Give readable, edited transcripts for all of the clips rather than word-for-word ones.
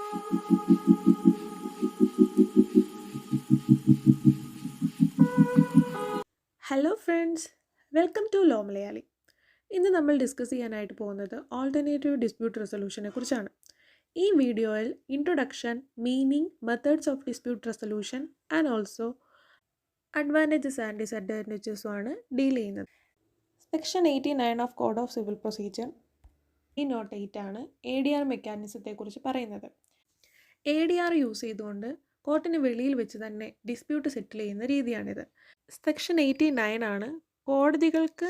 Hello friends, welcome to law Malayali. ഇന്ന് നമ്മൾ discuss ചെയ്യാനായിട്ട് പോകുന്നത് ഓൾട്ടർനേറ്റീവ് ഡിസ്പ്യൂട്ട് റെസൊല്യൂഷനെ കുറിച്ചാണ്. ഈ വീഡിയോയിൽ introduction, meaning, methods of dispute resolution and also advantages and ഡിസഡ്വാൻറ്റേജസുമാണ് ഡീൽ ചെയ്യുന്നത്. Section 89 of code of civil procedure note 8 ആണ് ADR മെക്കാനിസത്തെക്കുറിച്ച് പറയുന്നത്. ADR യൂസ് ചെയ്തുകൊണ്ട് കോർട്ടിന് വെളിയിൽ വെച്ച് തന്നെ ഡിസ്പ്യൂട്ട് സെറ്റിൽ ചെയ്യുന്ന രീതിയാണിത്. സെക്ഷൻ 89 ആണ് കോടതികൾക്ക്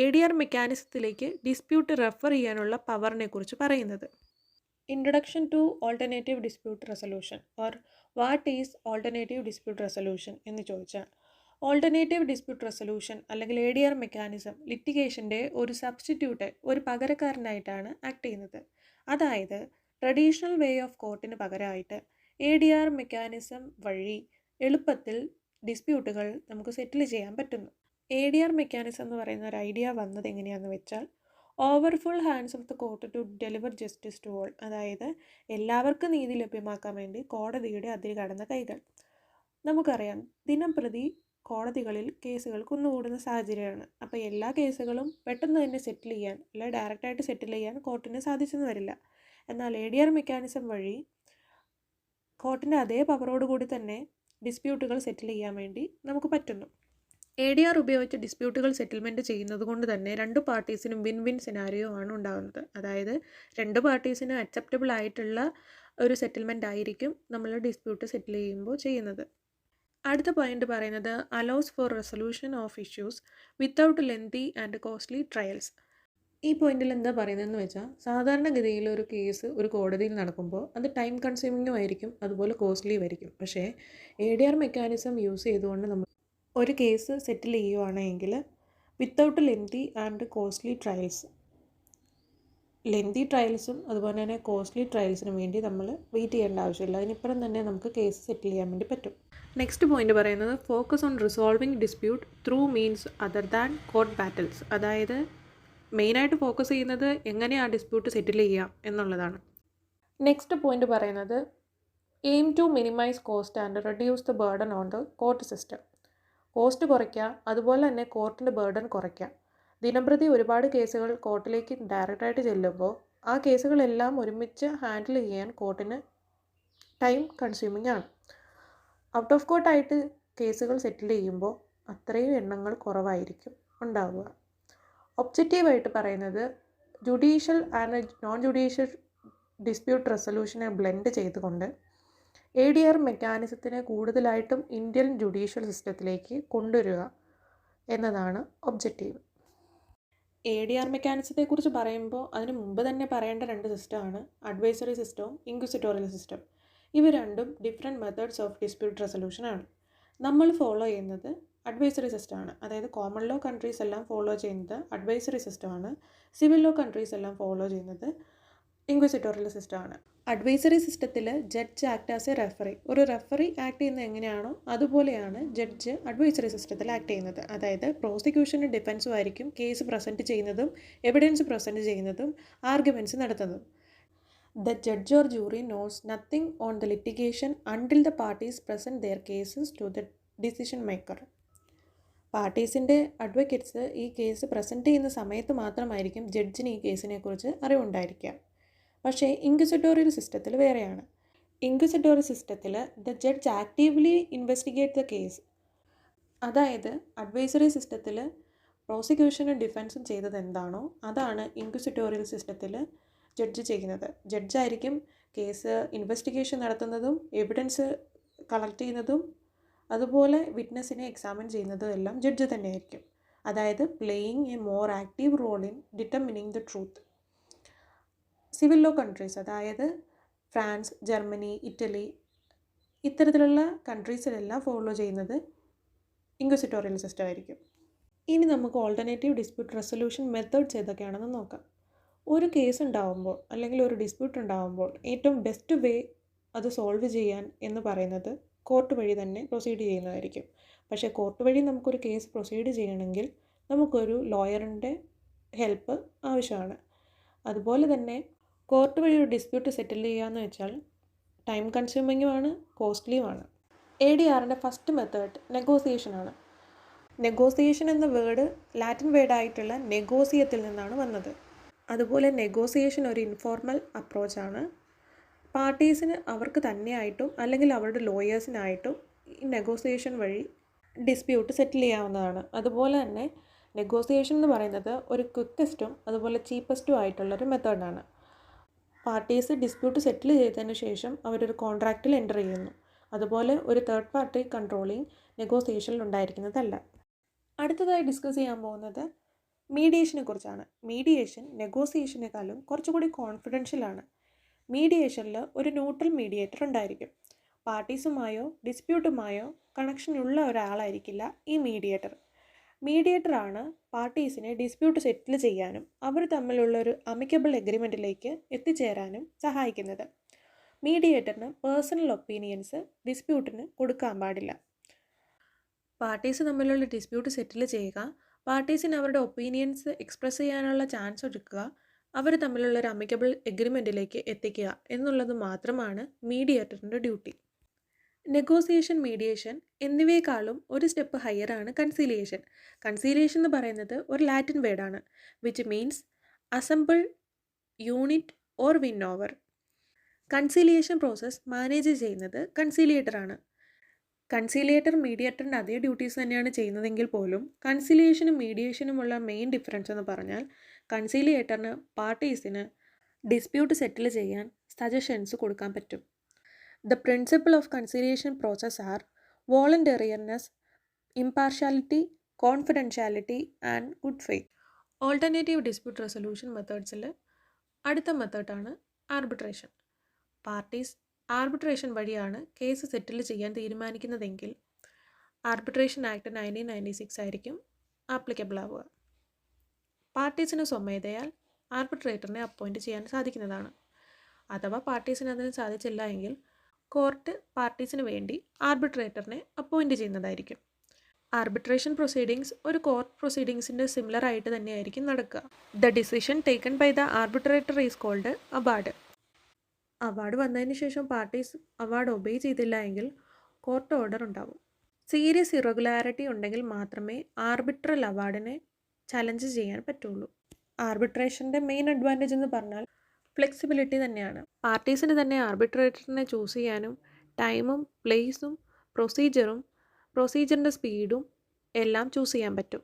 ADR മെക്കാനിസത്തിലേക്ക് ഡിസ്പ്യൂട്ട് റെഫർ ചെയ്യാനുള്ള പവറിനെ കുറിച്ച് പറയുന്നത്. Introduction to alternative dispute resolution or what is alternative dispute resolution എന്ന് ചോദിച്ചാൽ, ഓൾട്ടർനേറ്റീവ് ഡിസ്പ്യൂട്ട് റെസൊല്യൂഷൻ അല്ലെങ്കിൽ ADR മെക്കാനിസം ലിറ്റിഗേഷൻ്റെ ഒരു സബ്സ്റ്റിറ്റ്യൂട്ട്, ഒരു പകരക്കാരനായിട്ടാണ് ആക്ട് ചെയ്യുന്നത്. അതായത് ട്രഡീഷണൽ വേ ഓഫ് കോർട്ടിന് പകരമായിട്ട് ADR മെക്കാനിസം വഴി എളുപ്പത്തിൽ ഡിസ്പ്യൂട്ടുകൾ നമുക്ക് സെറ്റിൽ ചെയ്യാൻ പറ്റുന്നു. ADR മെക്കാനിസം എന്ന് പറയുന്ന ഒരു ഐഡിയ വന്നത് എങ്ങനെയാണെന്ന് വെച്ചാൽ, overfull hands of the court to deliver justice to all, അതായത് എല്ലാവർക്കും നീതി ലഭ്യമാക്കാൻ വേണ്ടി കോടതിയുടെ അതിര് കടന്ന കൈകൾ. നമുക്കറിയാം, ദിനം പ്രതി കോടതികളിൽ കേസുകൾ കുന്നുകൂടുന്ന സാഹചര്യമാണ്. അപ്പോൾ എല്ലാ കേസുകളും പെട്ടെന്ന് തന്നെ സെറ്റിൽ ചെയ്യാൻ, അല്ലെങ്കിൽ ഡയറക്റ്റായിട്ട് സെറ്റിൽ ചെയ്യാൻ കോർട്ടിന് സാധിച്ചെന്ന് വരില്ല. എന്നാൽ ADR മെക്കാനിസം വഴി കോർട്ടിൻ്റെ അതേ പവറോടുകൂടി തന്നെ ഡിസ്പ്യൂട്ടുകൾ സെറ്റിൽ ചെയ്യാൻ വേണ്ടി നമുക്ക് പറ്റുന്നു. ADR ഉപയോഗിച്ച് ഡിസ്പ്യൂട്ടുകൾ സെറ്റിൽമെൻറ്റ് ചെയ്യുന്നത് കൊണ്ട് തന്നെ രണ്ട് പാർട്ടീസിനും വിൻ വിൻ സിനാരിയോ ആണ് ഉണ്ടാകുന്നത്. അതായത് രണ്ട് പാർട്ടീസിനും അക്സെപ്റ്റബിൾ ആയിട്ടുള്ള ഒരു സെറ്റിൽമെൻ്റ് ആയിരിക്കും നമ്മൾ ഡിസ്പ്യൂട്ട് സെറ്റിൽ ചെയ്യുമ്പോൾ ചെയ്യുന്നത്. അടുത്ത പോയിന്റ് പറയുന്നത് allows for resolution of issues without lengthy and costly trials. ഈ പോയിന്റിൽ എന്താ പറയുന്നതെന്ന് വെച്ചാൽ, സാധാരണഗതിയിൽ ഒരു കേസ് ഒരു കോടതിയിൽ നടക്കുമ്പോൾ അത് ടൈം കൺസ്യൂമിങ്ങും ആയിരിക്കും, അതുപോലെ കോസ്റ്റ്ലിയും ആയിരിക്കും. പക്ഷേ ADR മെക്കാനിസം യൂസ് ചെയ്തുകൊണ്ട് നമ്മൾ ഒരു കേസ് സെറ്റിൽ ചെയ്യുകയാണെങ്കിൽ without lengthy and costly trials, lengthy ട്രയൽസും അതുപോലെ തന്നെ കോസ്റ്റ്ലി ട്രയൽസിനും വേണ്ടി നമ്മൾ വെയിറ്റ് ചെയ്യേണ്ട ആവശ്യമില്ല. അതിനിപ്പുറം തന്നെ നമുക്ക് കേസ് സെറ്റിൽ ചെയ്യാൻ വേണ്ടി പറ്റും. നെക്സ്റ്റ് പോയിന്റ് പറയുന്നത് focus on resolving dispute through means other than court battles. അതായത് മെയിനായിട്ട് ഫോക്കസ് ചെയ്യുന്നത് എങ്ങനെയാണ് ഡിസ്പ്യൂട്ട് സെറ്റിൽ ചെയ്യാം എന്നുള്ളതാണ്. നെക്സ്റ്റ് പോയിന്റ് പറയുന്നത് aim to minimise cost and reduce the burden on the court system. Cost കുറയ്ക്കുക, അതുപോലെ തന്നെ കോർട്ടിൻ്റെ ബേർഡൻ കുറയ്ക്കുക. ദിനംപ്രതി ഒരുപാട് കേസുകൾ കോർട്ടിലേക്ക് ഡയറക്റ്റായിട്ട് ചെല്ലുമ്പോൾ ആ കേസുകളെല്ലാം ഒരുമിച്ച് ഹാൻഡിൽ ചെയ്യാൻ കോർട്ടിന് ടൈം കൺസ്യൂമിംഗ് ആണ്. ഔട്ട് ഓഫ് കോർട്ടായിട്ട് കേസുകൾ സെറ്റിൽ ചെയ്യുമ്പോൾ അത്രയും എണ്ണങ്ങൾ കുറവായിരിക്കും ഉണ്ടാവുക. ഒബ്ജക്റ്റീവായിട്ട് പറയുന്നത് judicial and non judicial dispute റെസൊല്യൂഷനെ ബ്ലെൻഡ് ചെയ്തുകൊണ്ട് ADR മെക്കാനിസത്തിനെ കൂടുതലായിട്ടും ഇന്ത്യൻ ജുഡീഷ്യൽ സിസ്റ്റത്തിലേക്ക് കൊണ്ടുവരിക എന്നതാണ് ഒബ്ജക്റ്റീവ്. ADR മെക്കാനിസത്തെക്കുറിച്ച് പറയുമ്പോൾ അതിന് മുമ്പ് തന്നെ പറയേണ്ട രണ്ട് സിസ്റ്റമാണ് അഡ്വൈസറി സിസ്റ്റവും ഇൻക്വിസിറ്റോറിയൽ സിസ്റ്റം. ഇവ രണ്ടും ഡിഫറെൻറ്റ് മെത്തേഡ്സ് ഓഫ് ഡിസ്പ്യൂട്ട് റെസൊല്യൂഷനാണ്. നമ്മൾ ഫോളോ ചെയ്യുന്നത് അഡ്വൈസറി സിസ്റ്റമാണ്. അതായത് കോമൺ ലോ കൺട്രീസ് എല്ലാം ഫോളോ ചെയ്യുന്നത് അഡ്വൈസറി സിസ്റ്റമാണ്. സിവിൽ ലോ കൺട്രീസ് എല്ലാം ഫോളോ ചെയ്യുന്നത് ഇൻക്വിസിറ്റോറിയൽ സിസ്റ്റമാണ്. അഡ്വൈസറി സിസ്റ്റത്തിൽ judge act as A referee. ഒരു റെഫറി ആക്ട് ചെയ്യുന്നത് എങ്ങനെയാണോ അതുപോലെയാണ് ജഡ്ജ് അഡ്വൈസറി സിസ്റ്റത്തിൽ ആക്ട് ചെയ്യുന്നത്. അതായത് പ്രോസിക്യൂഷനും ഡിഫൻസും ആയിരിക്കും കേസ് പ്രസൻറ്റ് ചെയ്യുന്നതും എവിഡൻസ് പ്രസൻറ്റ് ചെയ്യുന്നതും ആർഗ്യുമെൻറ്റ്സ് നടത്തുന്നതും. The judge or jury knows nothing on the litigation until the parties present their cases to the decision maker. പാർട്ടീസിൻ്റെ അഡ്വക്കേറ്റ്സ് ഈ കേസ് പ്രസൻറ്റ് ചെയ്യുന്ന സമയത്ത് മാത്രമായിരിക്കും ജഡ്ജിന് ഈ കേസിനെക്കുറിച്ച് അറിവുണ്ടായിരിക്കുക. പക്ഷേ ഇൻക്വിസിറ്റോറിയൽ സിസ്റ്റത്തിൽ വേറെയാണ്. ഇൻക്വിസിറ്റോറിയൽ സിസ്റ്റത്തിൽ the judge actively investigate the case. അതായത് അഡ്വൈസറി സിസ്റ്റത്തിൽ പ്രോസിക്യൂഷനും ഡിഫൻസും ചെയ്തത് എന്താണോ അതാണ് ഇൻക്വിസിറ്റോറിയൽ സിസ്റ്റത്തിൽ ജഡ്ജ് ചെയ്യുന്നത്. ജഡ്ജായിരിക്കും കേസ് ഇൻവെസ്റ്റിഗേഷൻ നടത്തുന്നതും എവിഡൻസ് കളക്ട് ചെയ്യുന്നതും അതുപോലെ വിറ്റ്നസിനെ എക്സാമിൻ ചെയ്യുന്നതും എല്ലാം ജഡ്ജ് തന്നെയായിരിക്കും. അതായത് playing a more active role in determining the truth. Civil law countries, അതായത് ഫ്രാൻസ്, ജർമ്മനി, ഇറ്റലി ഇത്തരത്തിലുള്ള കൺട്രീസിലെല്ലാം ഫോളോ ചെയ്യുന്നത് ഇൻക്വിസിറ്റോറിയൽ സിസ്റ്റം ആയിരിക്കും. ഇനി നമുക്ക് ഓൾട്ടർനേറ്റീവ് ഡിസ്പ്യൂട്ട് റെസൊല്യൂഷൻ മെത്തേഡ്സ് ഏതൊക്കെയാണെന്ന് നോക്കാം. ഒരു കേസ് ഉണ്ടാകുമ്പോൾ അല്ലെങ്കിൽ ഒരു ഡിസ്പ്യൂട്ട് ഉണ്ടാകുമ്പോൾ ഏറ്റവും ബെസ്റ്റ് വേ അത് സോൾവ് ചെയ്യാൻ എന്ന് പറയുന്നത് കോർട്ട് വഴി തന്നെ പ്രൊസീഡ് ചെയ്യുന്നതായിരിക്കും. പക്ഷേ കോർട്ട് വഴി നമുക്കൊരു കേസ് പ്രൊസീഡ് ചെയ്യണമെങ്കിൽ നമുക്കൊരു ലോയറിൻ്റെ ഹെൽപ്പ് ആവശ്യമാണ്. അതുപോലെ തന്നെ കോർട്ട് വഴി ഒരു ഡിസ്പ്യൂട്ട് സെറ്റിൽ ചെയ്യുകയെന്ന് വെച്ചാൽ ടൈം കൺസ്യൂമിങ്ങുമാണ്, കോസ്റ്റ്ലിയുമാണ്. ADRൻ്റെ ഫസ്റ്റ് മെത്തേഡ് നെഗോസിയേഷനാണ്. നെഗോസിയേഷൻ എന്ന വേർഡ് ലാറ്റിൻ വേർഡായിട്ടുള്ള നെഗോസിയത്തിൽ നിന്നാണ് വന്നത്. അതുപോലെ നെഗോസിയേഷൻ ഒരു ഇൻഫോർമൽ അപ്രോച്ചാണ്. പാർട്ടീസിന് അവർക്ക് തന്നെയായിട്ടും അല്ലെങ്കിൽ അവരുടെ ലോയേഴ്സിനായിട്ടും ഈ നെഗോസിയേഷൻ വഴി ഡിസ്പ്യൂട്ട് സെറ്റിൽ ചെയ്യാവുന്നതാണ്. അതുപോലെ തന്നെ നെഗോസിയേഷൻ എന്ന് പറയുന്നത് ഒരു ക്വിക്കസ്റ്റും അതുപോലെ ചീപ്പസ്റ്റും ആയിട്ടുള്ളൊരു മെത്തേഡാണ്. പാർട്ടീസ് ഡിസ്പ്യൂട്ട് സെറ്റിൽ ചെയ്തതിന് ശേഷം അവരൊരു കോൺട്രാക്റ്റിൽ എൻ്റർ ചെയ്യുന്നു. അതുപോലെ ഒരു തേർഡ് പാർട്ടി കൺട്രോളിങ് നെഗോസിയേഷനിൽ ഉണ്ടായിരിക്കുന്നതല്ല. അടുത്തതായി ഡിസ്കസ് ചെയ്യാൻ പോകുന്നത് മീഡിയേഷനെ കുറിച്ചാണ്. മീഡിയേഷൻ നെഗോസിയേഷനേക്കാളും കുറച്ചുകൂടി കോൺഫിഡൻഷ്യലാണ്. മീഡിയേഷനിൽ ഒരു ന്യൂട്രൽ മീഡിയേറ്റർ ഉണ്ടായിരിക്കും. പാർട്ടീസുമായോ ഡിസ്പ്യൂട്ടുമായോ കണക്ഷനുള്ള ഒരാളായിരിക്കില്ല ഈ മീഡിയേറ്റർ. മീഡിയേറ്ററാണ് പാർട്ടീസിനെ ഡിസ്പ്യൂട്ട് സെറ്റിൽ ചെയ്യാനും അവർ തമ്മിലുള്ള ഒരു അമിക്കബിൾ എഗ്രിമെൻറ്റിലേക്ക് എത്തിച്ചേരാനും സഹായിക്കുന്നത്. മീഡിയേറ്ററിന് പേഴ്സണൽ ഒപ്പീനിയൻസ് ഡിസ്പ്യൂട്ടിന് കൊടുക്കാൻ പാടില്ല. പാർട്ടീസ് തമ്മിലുള്ള ഡിസ്പ്യൂട്ട് സെറ്റിൽ ചെയ്യുക, പാർട്ടീസിന് അവരുടെ ഒപ്പീനിയൻസ് എക്സ്പ്രസ് ചെയ്യാനുള്ള ചാൻസ് ഒരുക്കുക, അവർ തമ്മിലുള്ള ഒരു അമിക്കബിൾ എഗ്രിമെൻറ്റിലേക്ക് എത്തിക്കുക എന്നുള്ളത് മാത്രമാണ് മീഡിയേറ്ററിൻ്റെ ഡ്യൂട്ടി. നെഗോസിയേഷൻ, മീഡിയേഷൻ എന്നിവയെക്കാളും ഒരു സ്റ്റെപ്പ് ഹയറാണ് കൺസീലിയേഷൻ. കൺസീലിയേഷൻ എന്ന് പറയുന്നത് ഒരു ലാറ്റിൻ വേർഡാണ്, which means assemble, unite or win over. Conciliation process manage ചെയ്യുന്നത് കൺസീലിയേറ്ററാണ്. കൺസീലിയേറ്റർ മീഡിയേറ്ററിൻ്റെ അതേ ഡ്യൂട്ടീസ് തന്നെയാണ് ചെയ്യുന്നതെങ്കിൽ പോലും കൺസീലിയേഷനും മീഡിയേഷനുമുള്ള മെയിൻ ഡിഫറൻസ് എന്ന് പറഞ്ഞാൽ കൺസീലിയേറ്ററിന് പാർട്ടീസിന് ഡിസ്പ്യൂട്ട് സെറ്റിൽ ചെയ്യാൻ സജഷൻസ് കൊടുക്കാൻ പറ്റും. The principle of conciliation process are voluntariness, impartiality, confidentiality and good faith. Alternative dispute resolution methodsൽ അടുത്ത മെത്തേഡാണ് ആർബിട്രേഷൻ. പാർട്ടീസ് ആർബിട്രേഷൻ വഴിയാണ് കേസ് സെറ്റിൽ ചെയ്യാൻ തീരുമാനിക്കുന്നതെങ്കിൽ ആർബിട്രേഷൻ ആക്ട് 1996 ആയിരിക്കും ആപ്ലിക്കബിൾ ആവുക. പാർട്ടീസിന് സ്വമേധയാൽ ആർബിട്രേറ്ററിനെ അപ്പോയിൻറ്റ് ചെയ്യാൻ സാധിക്കുന്നതാണ്. അഥവാ പാർട്ടീസിന് അതിന് സാധിച്ചില്ല എങ്കിൽ കോർട്ട് പാർട്ടീസിന് വേണ്ടി ആർബിട്രേറ്ററിനെ അപ്പോയിൻറ്റ് ചെയ്യുന്നതായിരിക്കും. ആർബിട്രേഷൻ പ്രൊസീഡിങ്സ് ഒരു കോർട്ട് പ്രൊസീഡിങ്സിൻ്റെ സിമിലർ ആയിട്ട് തന്നെയായിരിക്കും നടക്കുക. The decision taken by the arbitrator is called award. Award വന്നതിന് ശേഷം പാർട്ടീസ് അവാർഡ് ഒബേ ചെയ്തില്ല എങ്കിൽ കോർട്ട് ഓർഡർ ഉണ്ടാവും. സീരിയസ് ഇറഗുലാരിറ്റി ഉണ്ടെങ്കിൽ മാത്രമേ ആർബിട്രൽ അവാർഡിനെ ചലഞ്ച് ചെയ്യാൻ പറ്റുള്ളൂ. ആർബിട്രേഷൻ്റെ മെയിൻ അഡ്വാൻറ്റേജ് എന്ന് പറഞ്ഞാൽ ഫ്ലെക്സിബിലിറ്റി തന്നെയാണ്. പാർട്ടീസിന് തന്നെ ആർബിട്രേറ്ററിനെ ചൂസ് ചെയ്യാനും ടൈമും പ്ലേസും പ്രൊസീജിയറിൻ്റെ സ്പീഡും എല്ലാം ചൂസ് ചെയ്യാൻ പറ്റും.